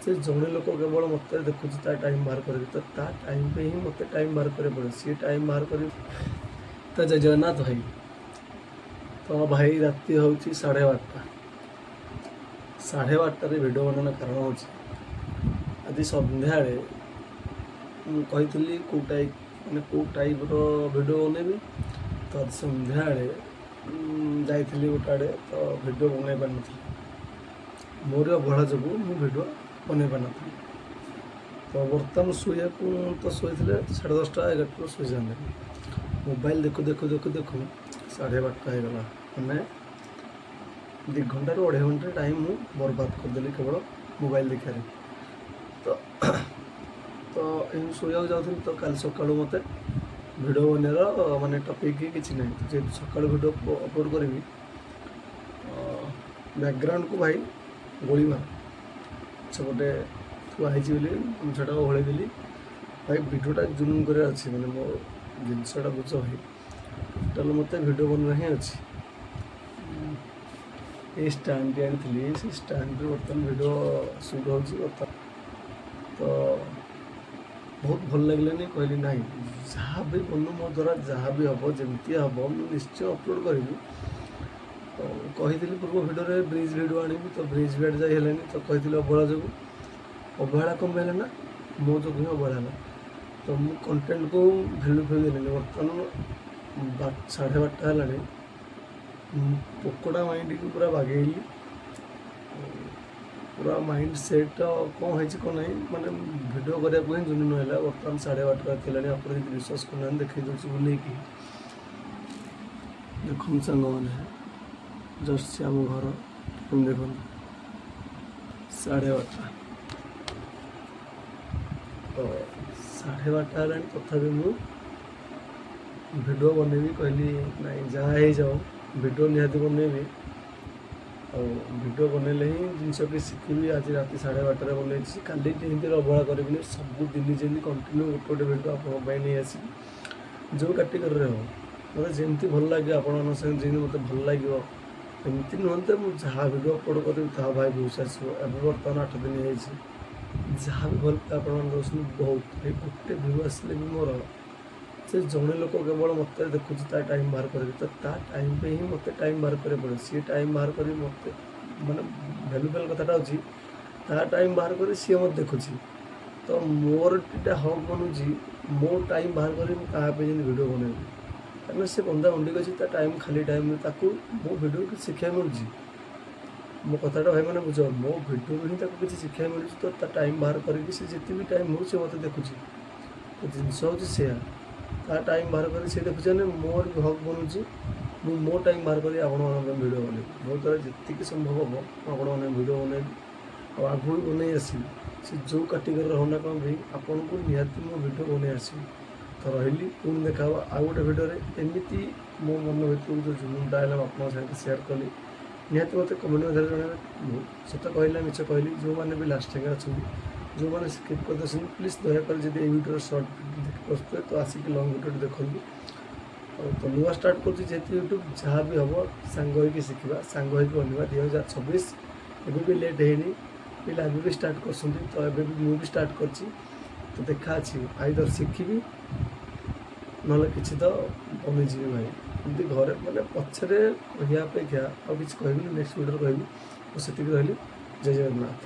से जड़े लोक केवल मत देखुच टाइम बाहर कर टाइम पे ही मत टाइम बाहर करे पड़े सी टाइम बाहर कर तो जय जगन्नाथ भाई। तो भाई राति हूँ 12:30 12:30 भिड बनाना कारण हो आज सन्ध्या कही कौ टाइप मैंने कौ टाइप भिड बनैबी तो आज सन्ध्या जाइली गोटे आड़े तो भिड बनई पार नी मोर अवहेला जो मुझ भिड बनई पार नी तो बर्तमान शुआ तो शोई 10:30 11 शोई जाते मोबाइल देखु देखु देखु देखु 12:30 होगला मैंने 2 घंटा रू 2.5 घंटा टाइम मु बर्बाद करदेली केवल मोबाइल देखार तो शोया जाऊँ तो कल सका मत भिड बनर मानने टपिक किसी ना जे सका भिड अपलोड करी बैकग्राउंड को भाई गोली मार सेपटे थुआई जिनसा ओहलैदेली भाई भिडटा जूम कर मैंने मो जिनसा बुझ भाई टोटाल मत भिड बनना ही अच्छी ये स्टाण्ड आनी से स्टाण्ड बर्तमान भिड सुट हो तो बहुत भल लगे कहली ना जहाँ भी बनू मो द्वारा जहाँ भी हम जमती हम निश्चय अपलोड करी तो कही पूर्व भिडियो ब्रिज भिडियो आनी तो ब्रिज भिड जाए तो कही अवहेला जो अवहेला कम है ना मो जो अवहेला तो मु कंटेंट को भैल्यू देनी बर्तमान 12:30 है पोकड़ा माइंड को पूरा बागेली पूरा माइंड सेट कौन है कौन ना मानने भिड करने जुन ना बर्तमान 12:30 थी आप विश्वास करना देखे दूसरी बुले देख सांग मैंने जस्ट आम घर तुम देख 12:30 तो 12:30 है तथापि मु भिड बनैबी कहली ना जहाँ हो जाओ भिड निहाती बनैबी और भिड बनैले ही जिनस कि शिखी आज रात 12:30 बनई काली जमी अवहेला करी सबुदिन जमी कंटिन्यू गोटे गोटे भिड आप नहीं आसी जो कैटेगोरी हो मतलब जमी भल लगे आपण संगे मत भल लगे एमती नुहते मुझे जहाँ भिड अपलोड करी भाई भूस आसो ए बर्तमान 8 दिन हो जहाँ भी भल आप बहुत भाई गोटे भ्यू आसले भी मोर से जड़े लोक केवल मत देखुच टाइम बाहर कर टाइम पे ही मत टाइम बाहर करे पड़े सी टाइम बाहर कर मत माने भैल्यूबल कथाटा हो टाइम बाहर कर सी मत देखुची तो मोर टा हक बनूँ मो टाइम बाहर कर भिड बनैबी कहीं से बंदा उंडी अच्छी टाइम खाली टाइम मो भिडियो कि शिक्षा मिलूँ मो कथाटा भाई मैंने बुझ मो भिडियो ही किसी शिक्षा मिलूँ तो टाइम बाहर करके जिते भी टाइम हो मत देखुची तो जिनस हूँ से टाइम बाहर कर देखुचे मोर भी हक बनूँ मो टाइम बाहर कर भिड बनैबी मो द्वारा जी संभव हम आपण भिड बनैबी और आगू भी बनई आसबी से जो कैटेगोरी होना कौन भी आपन को निहाती मो भिड बनई आसबी तो रही पुणी देखा आउ गोटे भिडियो एमती मो मन भर जो जुनूनटा है आप सेयार कली निहाती मत कमेंट मध्य जनइबे सत कहला मिछ कहली जो मैंने भी लास्ट टाइम अच्छा जो मैंने स्किप कर दे प्लीज दयाकर जब ये वीडियो शॉर्ट देखते तो आसिक लंग वीडियो देखते तो नुआ स्टार्ट कर यूट्यूब जहाँ भी हम सांग होगी शिखा सांग होगी बनवा 2026 एवं भी लेट है पिला भी स्टार्ट कर तो ये मुझे स्टार्ट कर तो देखा आईदर शिखी ना कि तो बनीजी भाई एमती घर मैंने पचरे कहपेक्षा आ कि कहबी नेक्स्ट वीडियो कहबी तो से रही जय जगन्नाथ।